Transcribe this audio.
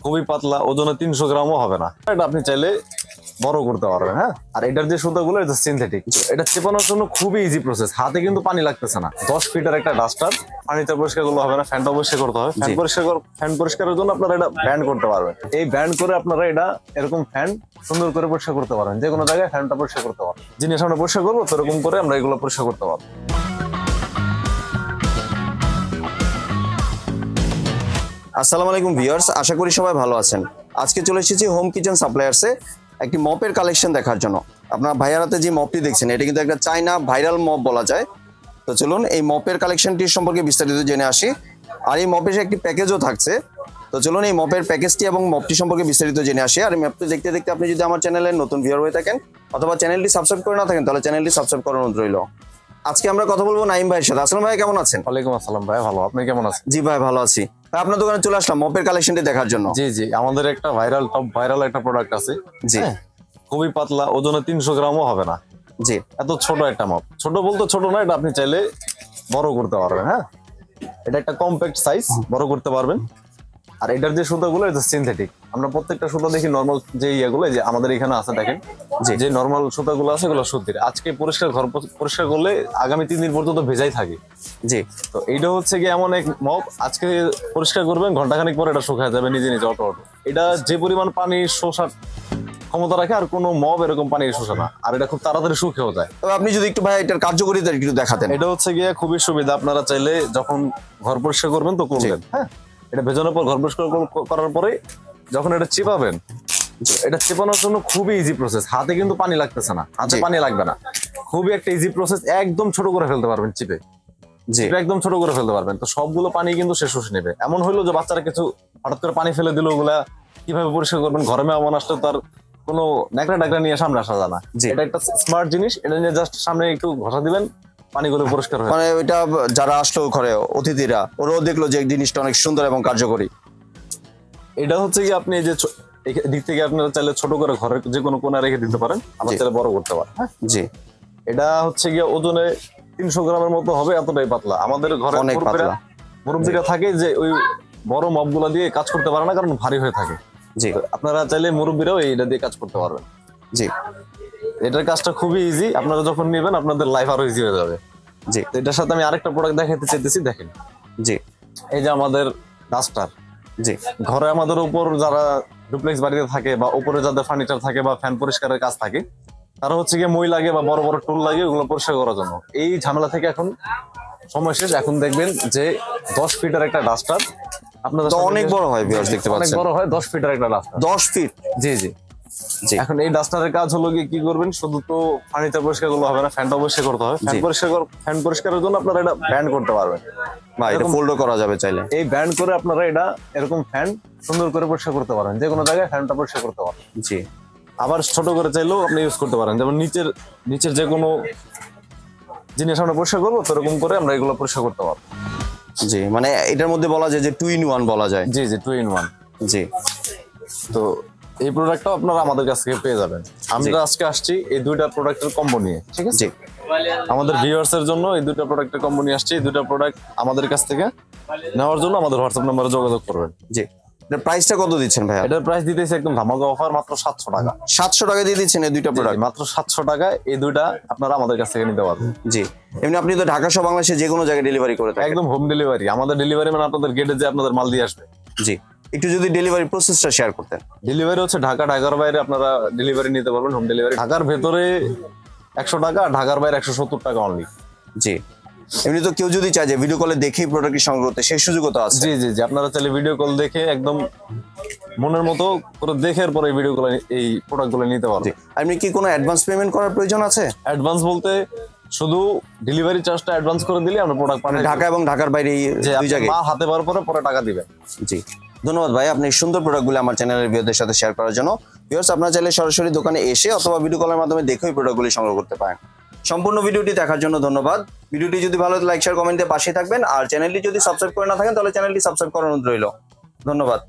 খুবই পাতলা, ওজনে 300 গ্রামও হবে না। এটা আপনি চাইলে বড় করতে পারবেন। হ্যাঁ, আর এটার যে সুতাগুলো এটা সিনথেটিক। এটা চেপানোর জন্য খুবই ইজি প্রসেস, হাতে কিন্তু পানি লাগতেছে না। 10 ফিটের একটা ডাস্টার, পানিতে পরিষ্কার করলে হবে না, ফ্যানটা অবশ্যই করতে হবে। ফ্যান পরিষ্কারের জন্য আপনারা এটা ব্যান্ড করতে পারবেন। এই ব্যান্ড করে আপনারা এটা এরকম ফ্যান সুন্দর করে পরিষ্কার করতে পারেন, যে কোনো জায়গায় ফ্যানটা পরিষ্কার করতে পারবেন। জিনিস আমরা পরিষ্কার করবো তো এরকম করে আমরা এগুলো পরিষ্কার করতে পারবো। আসসালামু আলাইকুম ভিউয়ার্স, আশা করি সবাই ভালো আছেন। আজকে চলে এসেছি হোম কিচেন সাপ্লায়ার্সে একটি মপের কালেকশন দেখার জন্য। আপনার ভাইয়ার হাতে যে মপটি দেখছেন এটা কিন্তু একটা চাইনা ভাইরাল মপ বলা যায়। তো চলুন এই মপের কালেকশনটির সম্পর্কে বিস্তারিত জেনে আসি। আর এই মপের একটি প্যাকেজও থাকছে। তো চলুন এই মপের প্যাকেজটি এবং মপটি সম্পর্কে বিস্তারিত জেনে আসি। আর এই মপটি দেখতে দেখতে আপনি যদি আমার চ্যানেলের নতুন ভিউয়ার হয়ে থাকেন অথবা চ্যানেলটি সাবস্ক্রাইব করে না থাকেন তাহলে চ্যানেলটি সাবস্ক্রাইব করার অনুরোধ রইল। আজকে আমরা কথা বলবো নাইম ভাইয়ের সাথে। আসসালামু ভাই, কেমন আছেন? ওয়ালাইকুম আসসালাম ভাই, ভালো। আপনি কেমন আছেন? জি ভাই, ভালো আছি। আপনার দোকানে চলে আসলাম মপের কালেকশনটি দেখার জন্য। জি জি, আমাদের একটা টপ ভাইরাল একটা প্রোডাক্ট আছে। জি, খুবই পাতলা, ওজনে 300 গ্রামও হবে না। জি, এত ছোট একটা মপ। ছোট বলতে ছোট না, এটা আপনি চাইলে বড় করতে পারবেন। হ্যাঁ, এটা একটা কম্প্যাক্ট সাইজ, বড় করতে পারবেন। আর এটার যে সুতাগুলো এটা সিনথেটিক। আমরা প্রত্যেকটা সুতা দেখি নর্মাল যে ইয়েগুলো যে আমাদের এখানে আছে, দেখেন যে নর্মাল সুতাগুলো আছে এগুলো সুতির। আজকে ঘর পরিষ্কার করলে আগামী 3 দিন পর্যন্ত ভেজাই থাকে। জি, তো এইটা হচ্ছে কি এমন এক মপ, আজকে পরিষ্কার করবেন, ঘন্টাখানিক পরে এটা শুকায় যাবে নিজে নিজে অটো। এটা যে পরিমাণ পানি শোষার ক্ষমতা রাখে আর কোনো মপ এরকম পানি শোষে না। আর এটা খুব তাড়াতাড়ি শুকিয়েও যায়। তবে আপনি যদি একটু ভাই এটার কার্যকারিতা একটু দেখাতেন। এটা হচ্ছে গিয়ে খুবই সুবিধা। আপনারা চাইলে যখন ঘর পরিষ্কার করবেন তো করবেন। হ্যাঁ, এটা ভেজানোর পর ঘর পরিষ্কার করার পরে যখন এটা চিপাবেন, এটা চেপানোর জন্য খুবই ইজি প্রসেস, হাতে কিন্তু পানি লাগতেছে না, হাতে পানি লাগবে না। খুবই একটা ইজি প্রসেস, একদম ছোট করে ফেলতে পারবেন চিপে। একদম ছোট করে ফেলতে পারবেন। তো সবগুলো পানি কিন্তু শেষ শুষে নেবে। এমন হইলো যে বাচ্চারা কিছু হঠাৎ করে পানি ফেলে দিল, ওগুলা কিভাবে পরিষ্কার করবেন? ঘরে মেহমান আসলে তার কোনো ন্যাকড়া নিয়ে সামনে আসা যায় না। এটা একটা স্মার্ট জিনিস, এটা নিয়ে জাস্ট সামনে একটু ঘষা দিবেন, পানিগুলো পরিষ্কার হয়। মানে ওইটা যারা আসলো ঘরে অতিথিরা, ওরাও দেখলো যে জিনিসটা অনেক সুন্দর এবং কার্যকরী। এটা হচ্ছে কি আপনি এই যে দিক থেকে আপনারা চাইলে ছোট করে ঘরের যে কোনো কোণা রেখে দিতে পারেন, আবার চাইলে বড় করতে পারেন। হ্যাঁ, জি। এটা হচ্ছে গিয়ে ওজনে 300 গ্রামের মতো হবে, এতটাই পাতলা। আমাদের ঘরে মুরব্বীরা থাকে যে ওই বড় মপ গুলা দিয়ে কাজ করতে পারে না, কারণ ভারী হয়ে থাকে। জি, আপনারা চাইলে মুরব্বীরাও এইটা দিয়ে কাজ করতে পারবেন। জি, এটার কাজটা খুবই ইজি। আপনারা যখন নেবেন আপনাদের লাইফ আরো ইজি হয়ে যাবে। জি, তো এটার সাথে আমি আরেকটা প্রোডাক্ট দেখাতে চাইতেছি, দেখেন। জি, এই যে আমাদের ডাস্টার। জি, ঘরে আমাদের উপর যারা ডুপ্লেক্স বাড়িতে থাকে বা উপরে যাদের ফার্নিচার থাকে বা ফ্যান পরিষ্কারের কাজ থাকে, তারা হচ্ছে গিয়ে মই লাগে বা বড় বড় টুল লাগে ওগুলো পরিষ্কার করার জন্য। এই ঝামেলা থেকে এখন সময় শেষ। এখন দেখবেন যে 10 ফিটের একটা ডাস্টার আপনাদের অনেক বড় হয়, ভিউয়ার্স দেখতে পাচ্ছেন, অনেক বড় হয়। 10 ফিটের একটা ডাস্টার, 10 ফিট। জি জি জি। এখন এই ডাস্টারের কাজ হলো কি করবেন? শুধু তো ফার্নিচার পরিষ্কার করলে হবে না, ফ্যানটা অবশ্যই করতে হবে। ফ্যান পরিষ্কারের জন্য আপনারা এটা ব্যান্ড করতে পারবেন বা এটা ফোল্ডও করা যাবে চাইলে। এই ব্যান্ড করে আপনারা এটা এরকম ফ্যান সুন্দর করে পরিষ্কার করতে পারেন, যে কোনো জায়গায় ফ্যানটা পরিষ্কার করতে পারেন। জি, আবার ছোট করে চাইলেও আপনি ইউজ করতে পারেন। যেমন নিচের যে কোনো জিনিস আমরা পরিষ্কার করবো তো এরকম করে আমরা এগুলো পরিষ্কার করতে পারবো। জি, মানে এটার মধ্যে বলা যায় যে 2 in 1 বলা যায়। জি জি, 2 in 1। জি, তো এই প্রোডাক্টটাও আপনারা আমাদের কাছ থেকে পেয়ে যাবেন। আমরা আজকে আসছি এই দুইটা প্রোডাক্টের কম্বো নিয়ে, ঠিক আছে? আমাদের ভিউয়ার্স এর জন্য এই দুইটা প্রোডাক্টের কম্বো নিয়ে আসছি। এই দুইটা প্রোডাক্ট আমাদের কাছ থেকে নেওয়ার জন্য আমাদের হোয়াটসঅ্যাপ নম্বরে যোগাযোগ করবেন। জি, এটার প্রাইসটা কত দিচ্ছেন ভাই? এটার প্রাইস দিতেছি একদম ধামাকা অফার, মাত্র 700 টাকা। 700 টাকা দিয়ে দিচ্ছেন এই দুইটা প্রোডাক্ট? মাত্র 700 টাকায় এই দুইটা আপনারা আমাদের কাছ থেকে নিতে পারবেন। জি, এমনি আপনি তো ঢাকা সহ বাংলাদেশে যে কোনো জায়গায় ডেলিভারি করে থাকেন? একদম হোম ডেলিভারি। আমাদের ডেলিভারি মানে আপনাদের গেটে যে আপনাদের মাল দিয়ে আসবে। জি, একটু যদি ডেলিভারি প্রসেসটা শেয়ার করতেন। ডেলিভারি হচ্ছে ঢাকার বাইরে আপনারা ডেলিভারি নিতে পারবেন, হোম ডেলিভারি। ঢাকার ভেতরে 100 টাকা, ঢাকার বাইরে 170 টাকা অনলি। জি, এমনি তো কেউ যদি চায় যে ভিডিও কলে দেখেই প্রোডাক্ট সংগ্রহ করতে, সেই সুযোগও তো আছে? জি জি জি, আপনারা চাইলে ভিডিও কল দেখে একদম মনের মতো করে দেখে পরে ভিডিও কলে এই প্রোডাক্টগুলো নিতে পারবেন। এমনি কি কোনো অ্যাডভান্স পেমেন্ট করার প্রয়োজন আছে? অ্যাডভান্স বলতে শুধু ডেলিভারি চার্জটা অ্যাডভান্স করে দিলে আমরা প্রোডাক্ট পাঠাই ঢাকা এবং ঢাকার বাইরে দুই জায়গায়, হাতে পাওয়ার পরে টাকা দিবেন। জি, ধন্যবাদ ভাই আপনি সুন্দর প্রোডাক্টগুলো আমার চ্যানেলের ভিউয়ারদের সাথে শেয়ার করার জন্য। ভিউয়ার্স, আপনারা চাইলে সরাসরি দোকানে এসে অথবা ভিডিও কলের মাধ্যমে দেখেই প্রোডাক্টগুলি সংগ্রহ করতে পারেন। সম্পূর্ণ ভিডিওটি দেখার জন্য ধন্যবাদ। ভিডিওটি যদি ভালো লাগে লাইক শেয়ার কমেন্টে পাশে থাকবেন। আর চ্যানেলটি যদি সাবস্ক্রাইব করে না থাকেন তাহলে চ্যানেলটি সাবস্ক্রাইব করার অনুরোধ রইল। ধন্যবাদ।